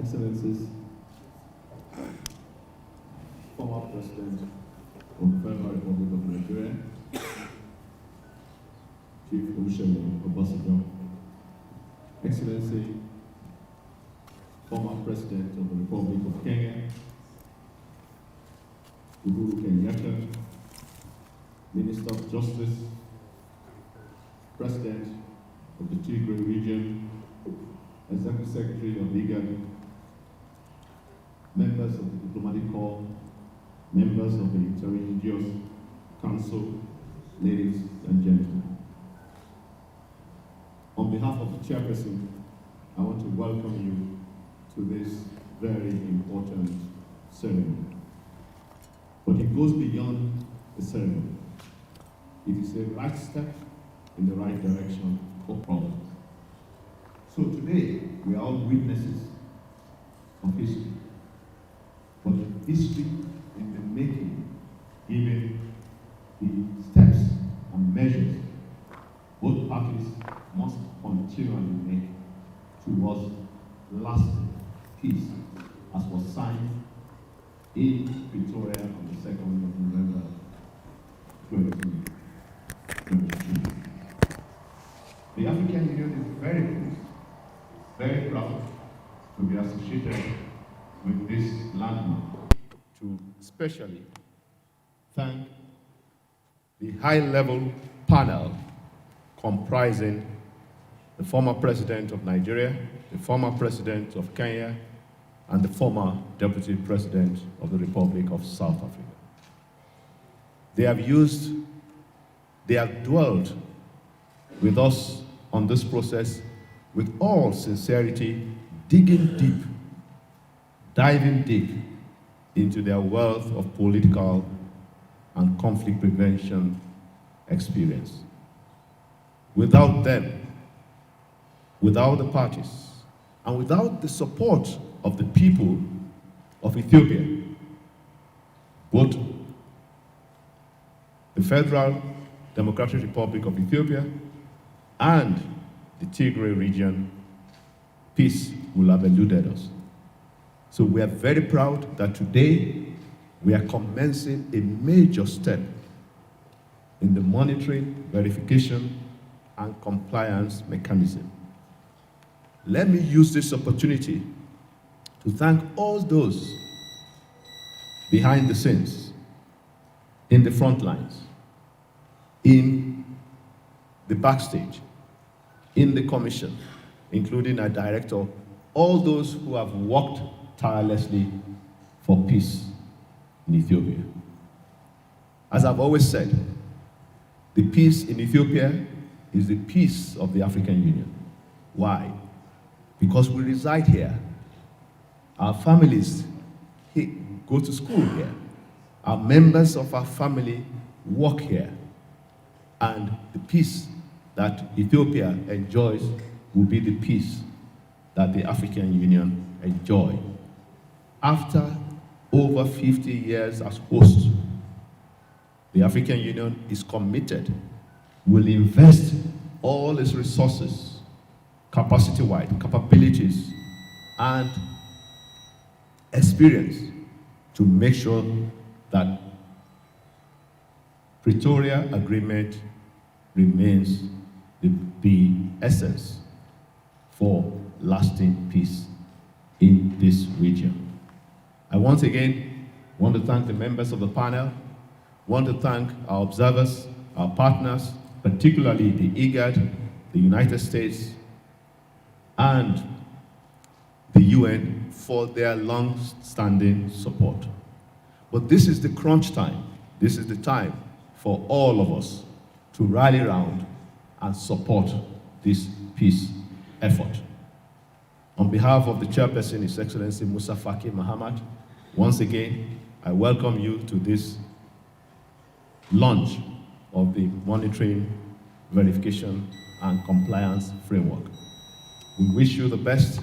Excellencies, former President of the Federal Republic of Nigeria, Chief Olusegun Obasanjo, Excellency, former President of the Republic of Kenya, Uhuru Kenyatta, Minister of Justice, President of the Tigray region, Executive Secretary of IGAD, members of the Diplomatic Corps, members of the Interreligious Council, ladies and gentlemen. On behalf of the chairperson, I want to welcome you to this very important ceremony. But it goes beyond the ceremony. It is a right step in the right direction for progress. So today, we are all witnesses of history. But history in the making, given the steps and measures both parties must continually make towards lasting peace, as was signed in Pretoria on the 2nd of November 2022. The African Union is very pleased, very proud to be associated with this landmark. To especially thank the high-level panel comprising the former President of Nigeria, the former President of Kenya, and the former Deputy President of the Republic of South Africa. They have dwelled with us on this process with all sincerity, digging deep, diving deep into their wealth of political and conflict prevention experience. Without them, without the parties, and without the support of the people of Ethiopia, both the Federal Democratic Republic of Ethiopia and the Tigray region, peace will have eluded us. So we are very proud that today we are commencing a major step in the monitoring, verification, and compliance mechanism. Let me use this opportunity to thank all those behind the scenes, in the front lines, in the backstage, in the commission, including our director, all those who have worked tirelessly for peace in Ethiopia. As I've always said, the peace in Ethiopia is the peace of the African Union. Why? Because we reside here. Our families go to school here. Our members of our family work here. And the peace that Ethiopia enjoys will be the peace that the African Union enjoys. After over 50 years as host, the African Union is committed, will invest all its resources, capacity-wide, capabilities, and experience to make sure that Pretoria Agreement remains the essence for lasting peace in this region. I once again want to thank the members of the panel, want to thank our observers, our partners, particularly the IGAD, the United States, and the UN for their long-standing support. But this is the crunch time. This is the time for all of us to rally around and support this peace effort. On behalf of the chairperson, His Excellency Musa Faki Mahamat, once again, I welcome you to this launch of the monitoring, verification, and compliance framework. We wish you the best,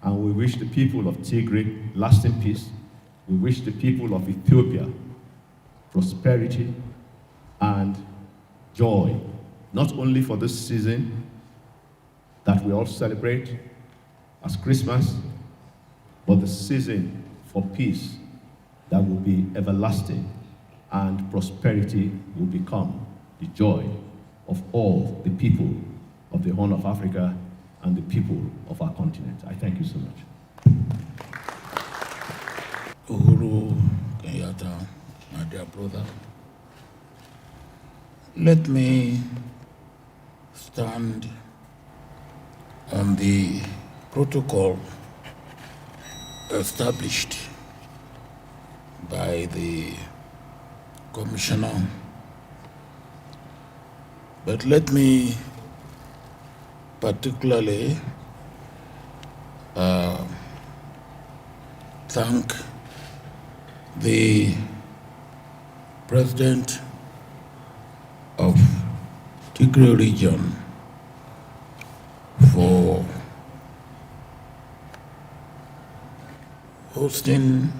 and we wish the people of Tigray lasting peace. We wish the people of Ethiopia prosperity and joy, not only for this season that we all celebrate as Christmas, but the season for peace that will be everlasting, and prosperity will become the joy of all the people of the Horn of Africa and the people of our continent. I thank you so much. Uhuru Kenyatta, my dear brother, let me stand on the protocol established by the commissioner, but let me particularly thank the president of Tigray region for hosting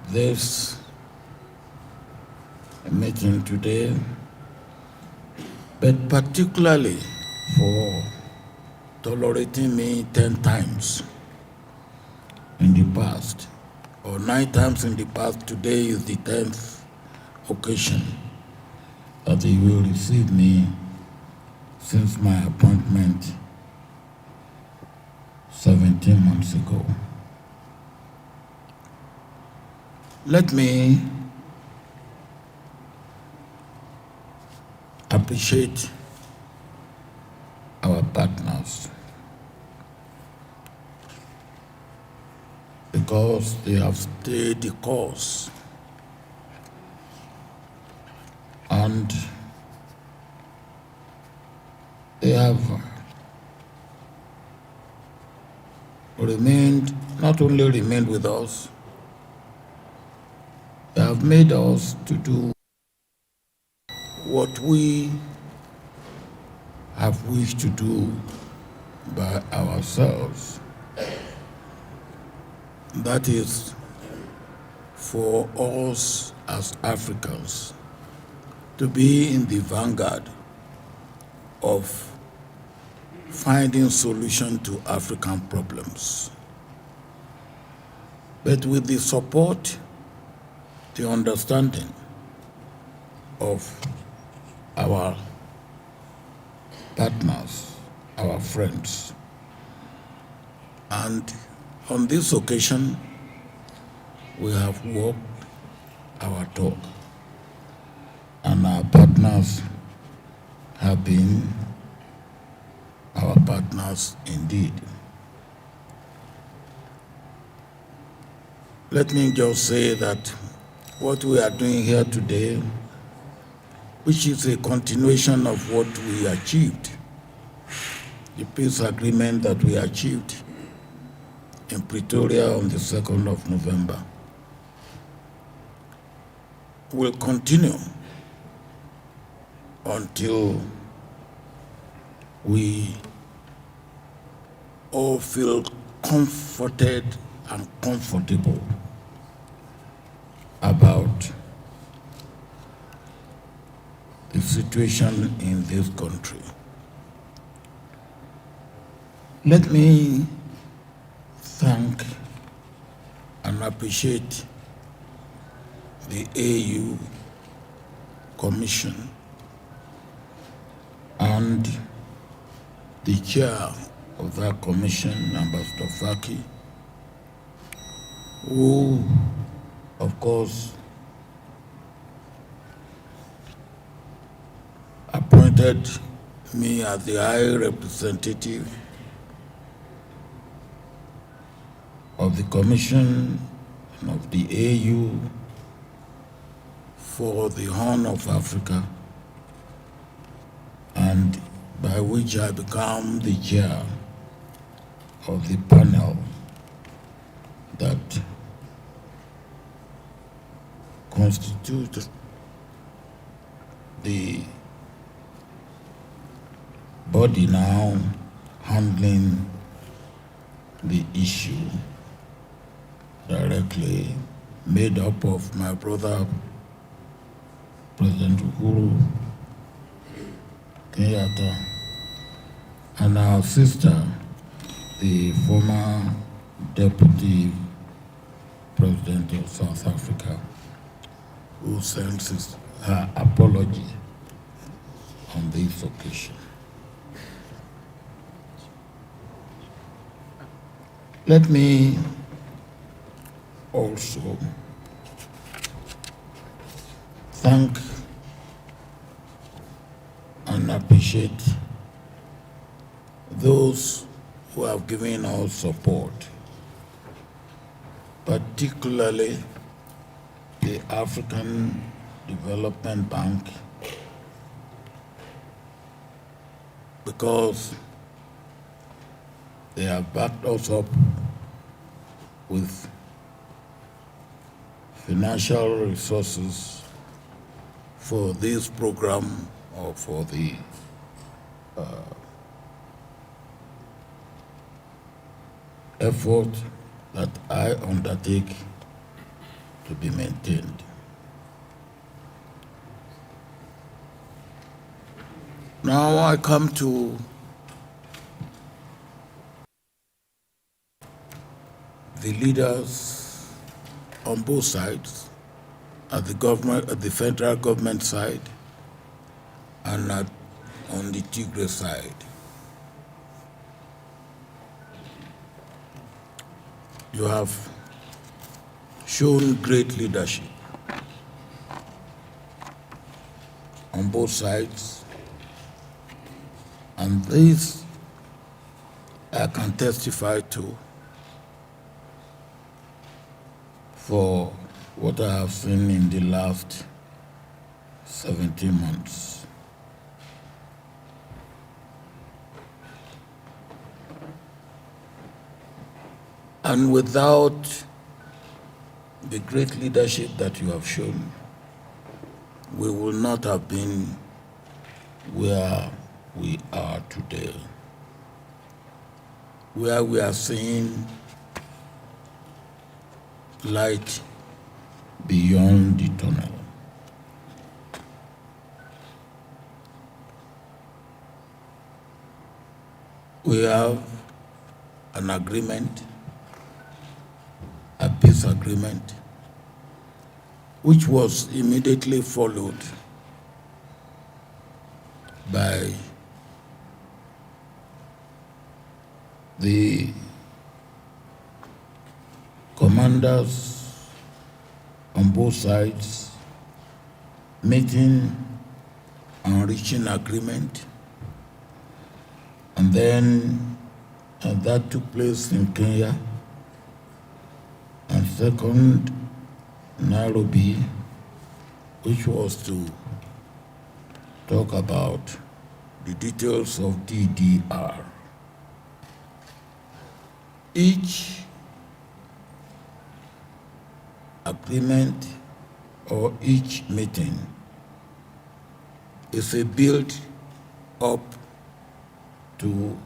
this meeting today, but particularly for tolerating me 10 times in the past, or 9 times in the past. Today is the 10th occasion that he will receive me since my appointment 17 months ago. Let me appreciate our partners because they have stayed the course and they have not only remained with us, they have made us to do what we have wished to do by ourselves. That is for us as Africans to be in the vanguard of finding solution to African problems. But with the support, the understanding of our partners, our friends. And on this occasion, we have walked our talk, and our partners have been our partners indeed. Let me just say that what we are doing here today, which is a continuation of what we achieved, the peace agreement that we achieved in Pretoria on the 2nd of November, will continue until we all feel comforted and comfortable about the situation in this country. Let me thank and appreciate the AU Commission and the chair of that commission, Ambassador Faki, who, of course, appointed me as the High Representative of the Commission of the AU for the Horn of Africa, and by which I become the chair of the panel that constitutes the body now handling the issue directly, made up of my brother, President Uhuru Kenyatta, and our sister, the former Deputy President of South Africa, who sends her apology on this occasion. Let me also thank and appreciate those who have given us support, particularly the African Development Bank, because they have backed us up with financial resources for this program or for the effort that I undertake to be maintained. Now I come to the leaders on both sides, at the government, at the federal government side, and on the Tigray side. You have shown great leadership on both sides, and this I can testify to for what I have seen in the last 17 months. And without the great leadership that you have shown, we will not have been where we are today, where we are seeing light beyond the tunnel. We have an agreement, a peace agreement, which was immediately followed by the commanders on both sides meeting and reaching agreement, and then that took place in Kenya, and second, Nairobi, which was to talk about the details of DDR. Each agreement or each meeting is a build up to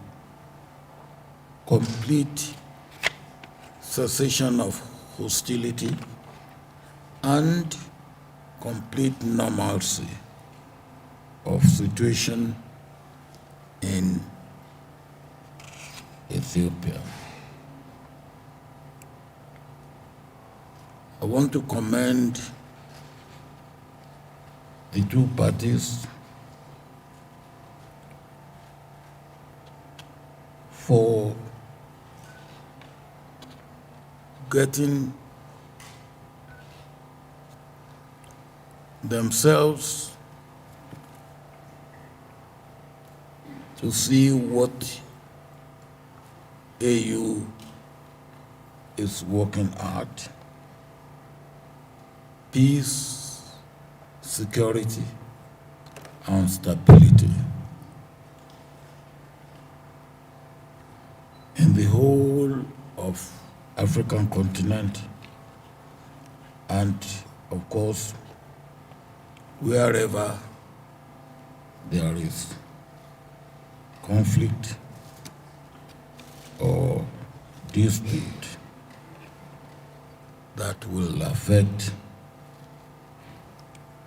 complete cessation of hostility and complete normalcy of situation in Ethiopia. I want to commend the two parties for getting themselves to see what AU is working at: peace, security, and stability in the whole of African continent, and of course wherever there is conflict or dispute that will affect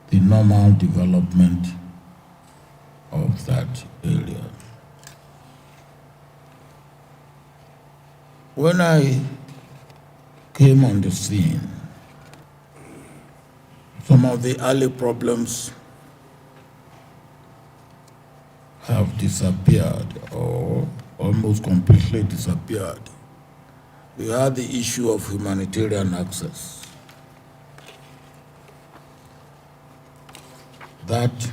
the normal development of that area. When I came on the scene, some of the early problems have disappeared or almost completely disappeared. We had the issue of humanitarian access. That,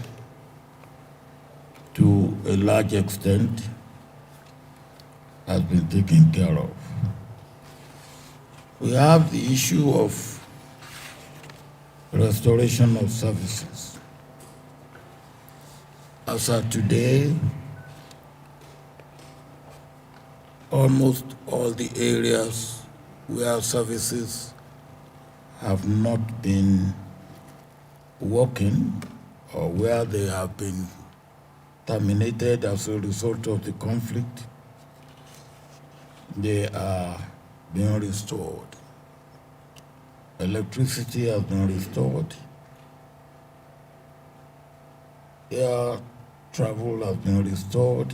to a large extent, has been taken care of. We have the issue of restoration of services. As of today, almost all the areas where services have not been working or where they have been terminated as a result of the conflict, they are being restored. Electricity has been restored. Air travel has been restored.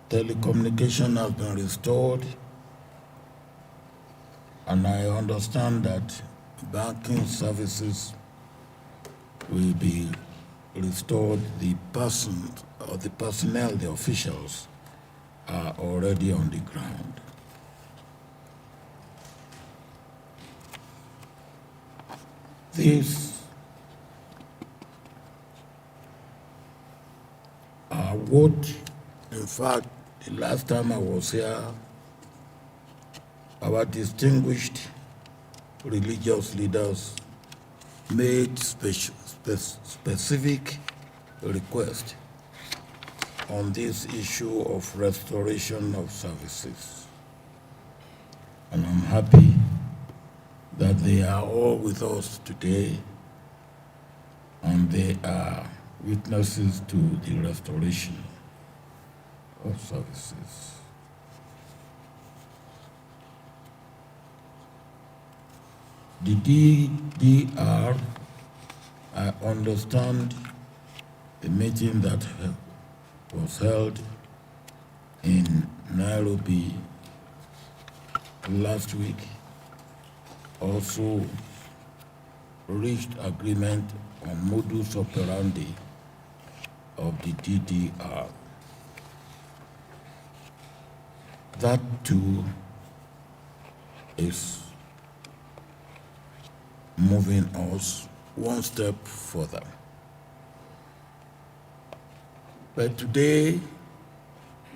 Telecommunication has been restored. And I understand that banking services will be restored. The personnel, the officials, are already on the ground. These are what, in fact, the last time I was here, our distinguished religious leaders made specific request on this issue of restoration of services. And I'm happy that they are all with us today, and they are witnesses to the restoration of services. The DDR, I understand the meeting that was held in Nairobi last week also reached agreement on modus operandi of the DDR. That too is moving us one step further. But today,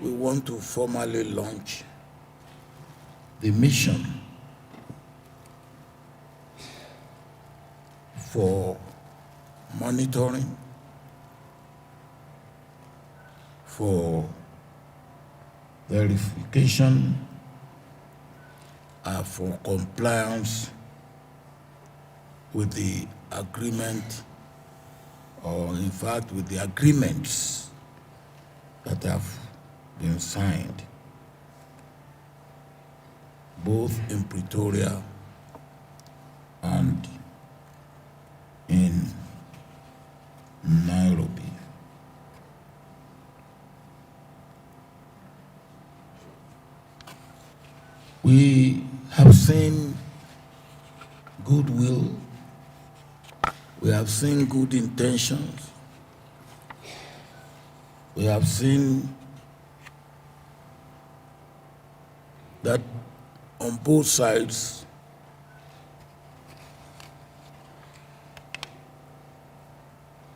we want to formally launch the mission for monitoring, for verification, for compliance with the agreement, or in fact with the agreements that have been signed, both in Pretoria and in Nairobi. We have seen goodwill, we have seen good intentions, we have seen that on both sides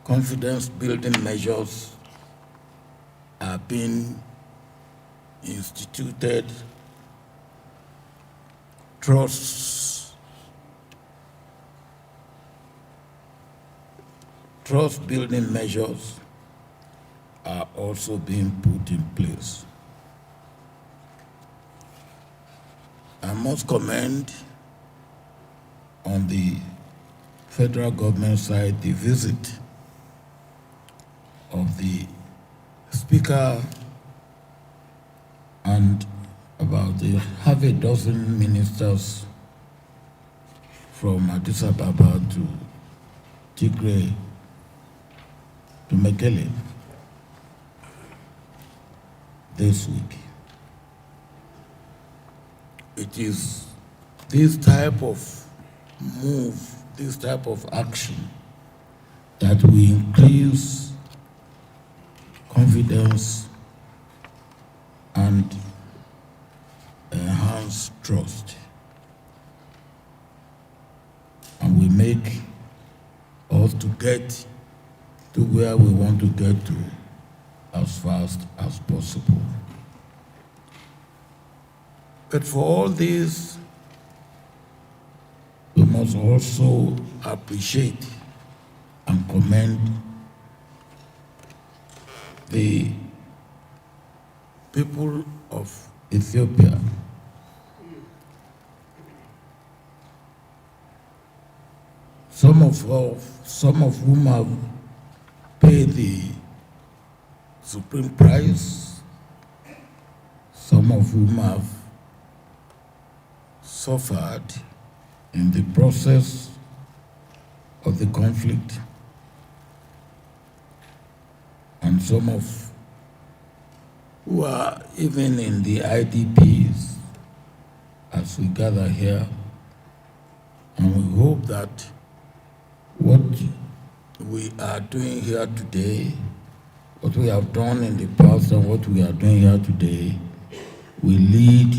confidence building measures are being instituted, trust building measures are also being put in place. I must commend on the federal government side the visit of the Speaker and about half a dozen ministers from Addis Ababa to Tigray to Mekelle this week. it is this type of move, this type of action that will increase confidence and enhance trust. And we make us to get to where we want to get to as fast as possible. But for all this, we must also appreciate and commend the people of Ethiopia. Some of whom have paid the supreme price, some of whom have suffered in the process of the conflict, and some of who are even in the IDPs as we gather here. And we hope that what we are doing here today, what we have done in the past and what we are doing here today, will lead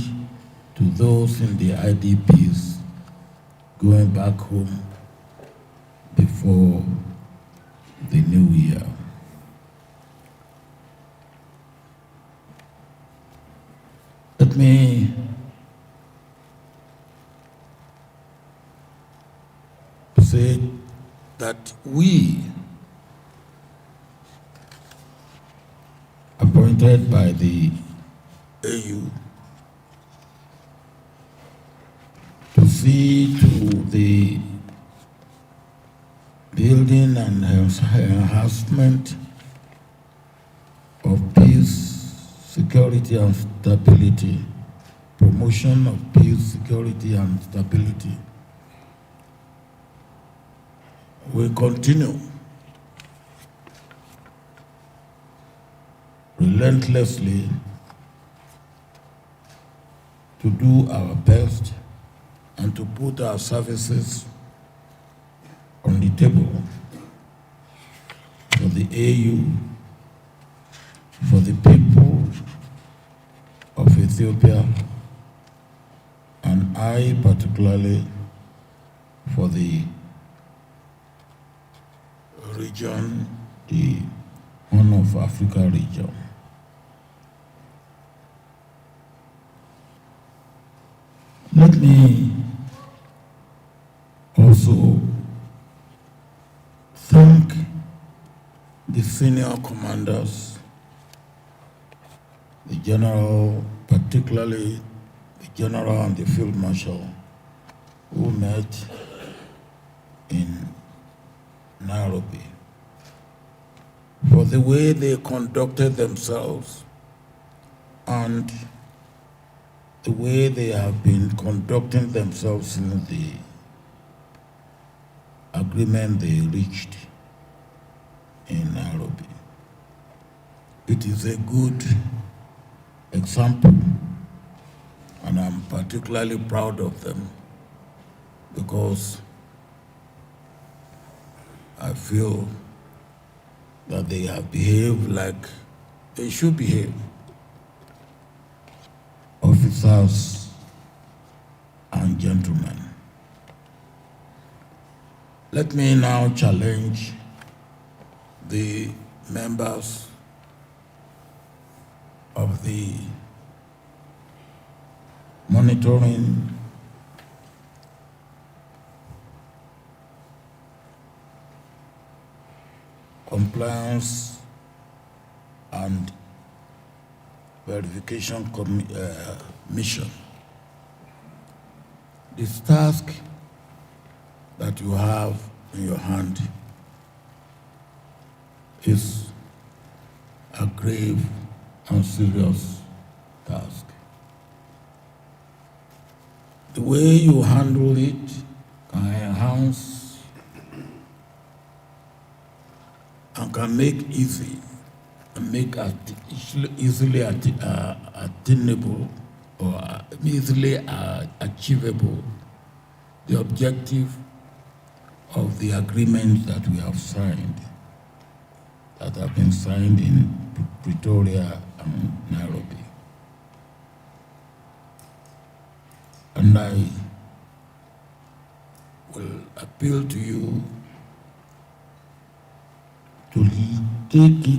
to those in the IDPs going back home before the new year. Let me say that we, appointed by the AU to see to the building and enhancement of peace, security and stability, promotion of peace, security and stability, we continue relentlessly to do our best and to put our services on the table for the AU, for the people of Ethiopia, and I particularly for the region, the Horn of Africa region. Let me also thank the senior commanders, the general, particularly the general and the field marshal, who met in Nairobi, for the way they conducted themselves and the way they have been conducting themselves since the agreement they reached in Nairobi. It is a good example, and I'm particularly proud of them because I feel that they have behaved like they should behave. Officers and gentlemen. Let me now challenge the members of the monitoring compliance and verification mission. This task that you have in your hand is a grave and serious task. The way you handle it can enhance and can make easy and make easily attainable or easily achievable the objective of the agreements that we have signed, that have been signed in Pretoria and Nairobi. And I will appeal to you to take it